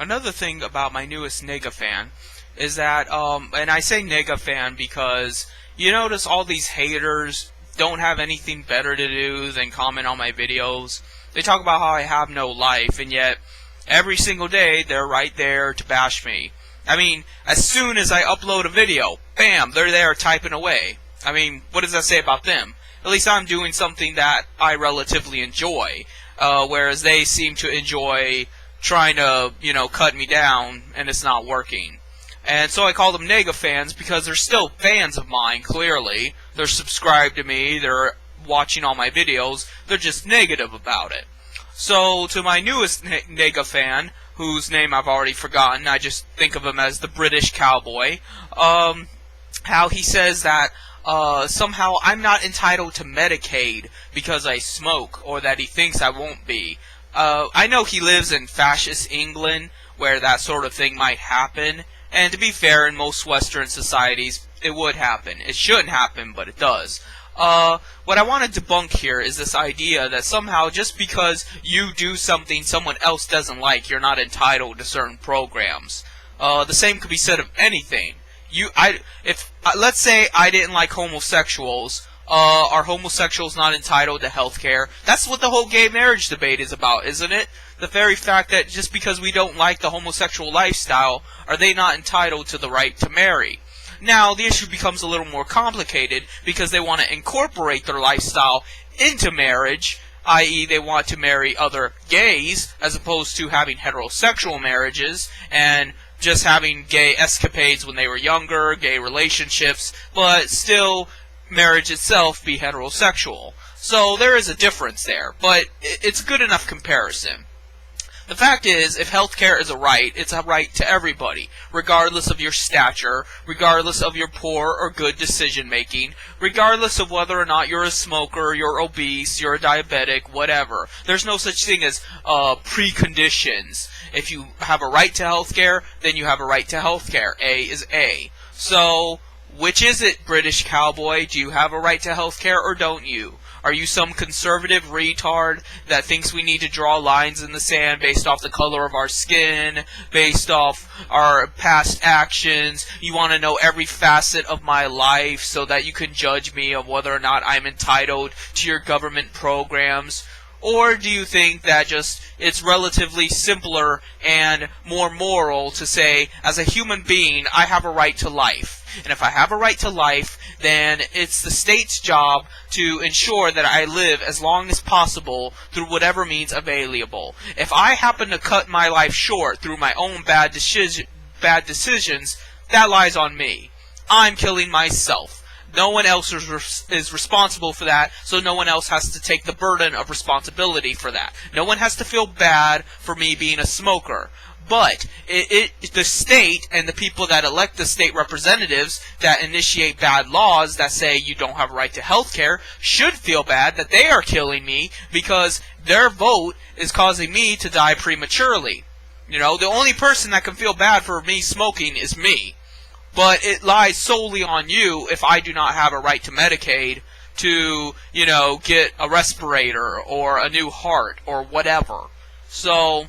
Another thing about my newest nigga fan is that, and I say nigga fan because you notice all these haters don't have anything better to do than comment on my videos. They talk about how I have no life, and yet every single day they're right there to bash me. I mean, as soon as I upload a video, bam, they're there typing away. I mean, what does that say about them? At least I'm doing something that I relatively enjoy, whereas they seem to enjoy trying to, cut me down, and it's not working. And so I call them nega fans because they're still fans of mine, clearly. They're subscribed to me, they're watching all my videos, they're just negative about it. So, to my newest nega fan, whose name I've already forgotten, I just think of him as the British cowboy, how he says that somehow I'm not entitled to Medicaid because I smoke, or that he thinks I won't be. I know he lives in fascist England, where that sort of thing might happen, and to be fair, in most Western societies, it would happen. It shouldn't happen, but it does. What I want to debunk here is this idea that somehow just because you do something someone else doesn't like, you're not entitled to certain programs. The same could be said of anything. Let's say I didn't like homosexuals. Are homosexuals not entitled to health care? That's what the whole gay marriage debate is about, isn't it? The very fact that just because we don't like the homosexual lifestyle, are they not entitled to the right to marry? Now, the issue becomes a little more complicated because they want to incorporate their lifestyle into marriage, i.e. they want to marry other gays as opposed to having heterosexual marriages and just having gay escapades when they were younger, gay relationships, but still marriage itself be heterosexual. So there is a difference there, but it's a good enough comparison. The fact is, if healthcare is a right, it's a right to everybody, regardless of your stature, regardless of your poor or good decision making, regardless of whether or not you're a smoker, you're obese, you're a diabetic, whatever. There's no such thing as preconditions. If you have a right to healthcare, then you have a right to healthcare. A is A. So, which is it, British cowboy? Do you have a right to healthcare or don't you? Are you some conservative retard that thinks we need to draw lines in the sand based off the color of our skin, based off our past actions? You want to know every facet of my life so that you can judge me of whether or not I'm entitled to your government programs? Or do you think that just it's relatively simpler and more moral to say, as a human being, I have a right to life? And if I have a right to life, then it's the state's job to ensure that I live as long as possible through whatever means available. If I happen to cut my life short through my own bad decisions, that lies on me. I'm killing myself. No one else is responsible for that, so no one else has to take the burden of responsibility for that. No one has to feel bad for me being a smoker. But the state and the people that elect the state representatives that initiate bad laws that say you don't have a right to health care should feel bad that they are killing me because their vote is causing me to die prematurely. The only person that can feel bad for me smoking is me. But it lies solely on you if I do not have a right to Medicaid to, get a respirator or a new heart or whatever. So,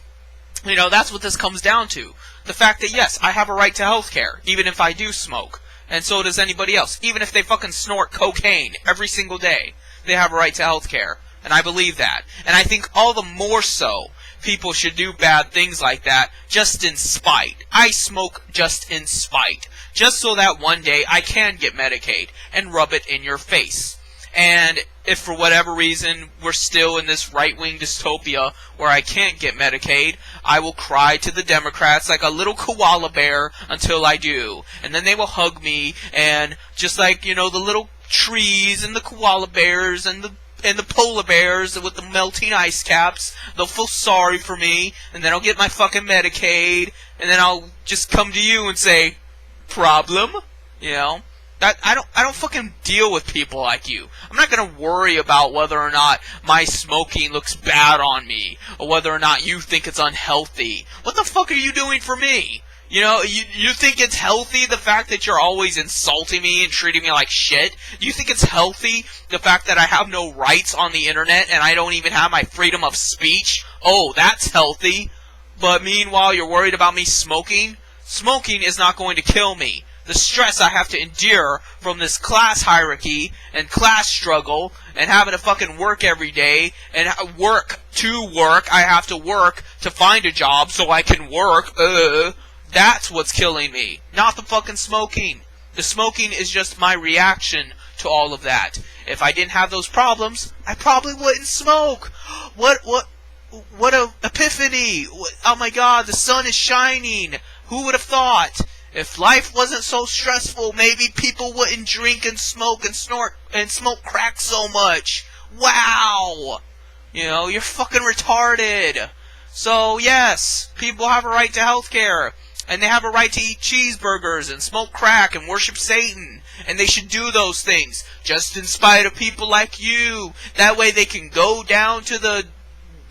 that's what this comes down to. The fact that, yes, I have a right to health care, even if I do smoke. And so does anybody else. Even if they fucking snort cocaine every single day, they have a right to health care. And I believe that. And I think all the more so, people should do bad things like that just in spite. I smoke just in spite. Just so that one day I can get Medicaid and rub it in your face. And if for whatever reason we're still in this right-wing dystopia where I can't get Medicaid, I will cry to the Democrats like a little koala bear until I do. And then they will hug me, and just like, the little trees and the koala bears and the polar bears with the melting ice caps, they'll feel sorry for me, and then I'll get my fucking Medicaid, and then I'll just come to you and say, problem? That I don't fucking deal with people like you. I'm not gonna worry about whether or not my smoking looks bad on me, or whether or not you think it's unhealthy. What the fuck are you doing for me? You think it's healthy, the fact that you're always insulting me and treating me like shit? Do you think it's healthy, the fact that I have no rights on the internet and I don't even have my freedom of speech? Oh, that's healthy. But meanwhile, you're worried about me smoking? Smoking is not going to kill me. The stress I have to endure from this class hierarchy and class struggle and having to fucking work every day and work to work. I have to work to find a job so I can work. That's what's killing me. Not the fucking smoking. The smoking is just my reaction to all of that. If I didn't have those problems, I probably wouldn't smoke. What a epiphany. Oh my god, the sun is shining. Who would have thought? If life wasn't so stressful, maybe people wouldn't drink and smoke and snort and smoke crack so much. Wow! You know, you're fucking retarded. So, yes, people have a right to healthcare. And they have a right to eat cheeseburgers and smoke crack and worship Satan. And they should do those things, just in spite of people like you. That way they can go down to the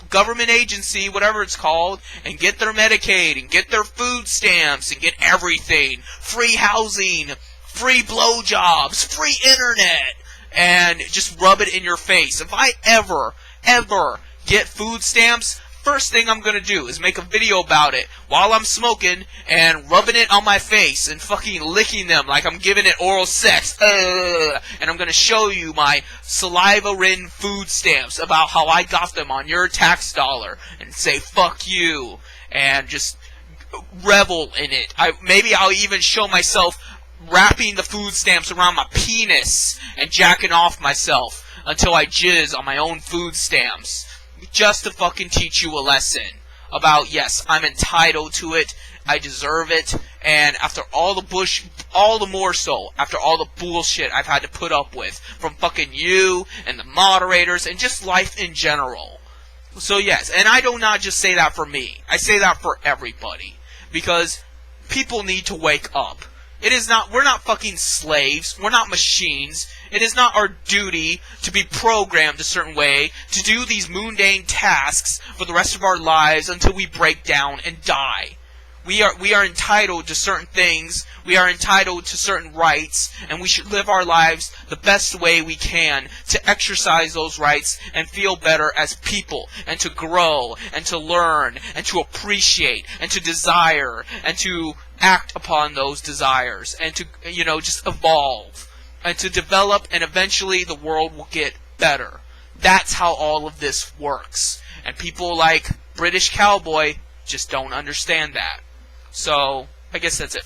government agency, whatever it's called, and get their Medicaid, and get their food stamps, and get everything. Free housing, free blowjobs, free internet, and just rub it in your face. If I ever get food stamps, first thing I'm going to do is make a video about it while I'm smoking and rubbing it on my face and fucking licking them like I'm giving it oral sex. And I'm going to show you my saliva-ridden food stamps about how I got them on your tax dollar and say fuck you and just revel in it. Maybe I'll even show myself wrapping the food stamps around my penis and jacking off myself until I jizz on my own food stamps. Just to fucking teach you a lesson about, yes, I'm entitled to it, I deserve it, and after all the more so, after all the bullshit I've had to put up with from fucking you and the moderators and just life in general. So yes, and I do not just say that for me, I say that for everybody, because people need to wake up. We're not fucking slaves, we're not machines. It is not our duty to be programmed a certain way to do these mundane tasks for the rest of our lives until we break down and die. We are entitled to certain things, we are entitled to certain rights, and we should live our lives the best way we can to exercise those rights and feel better as people, and to grow, and to learn, and to appreciate, and to desire, and to act upon those desires, and to, just evolve, and to develop, and eventually the world will get better. That's how all of this works. And people like British Cowboy just don't understand that. So, I guess that's it.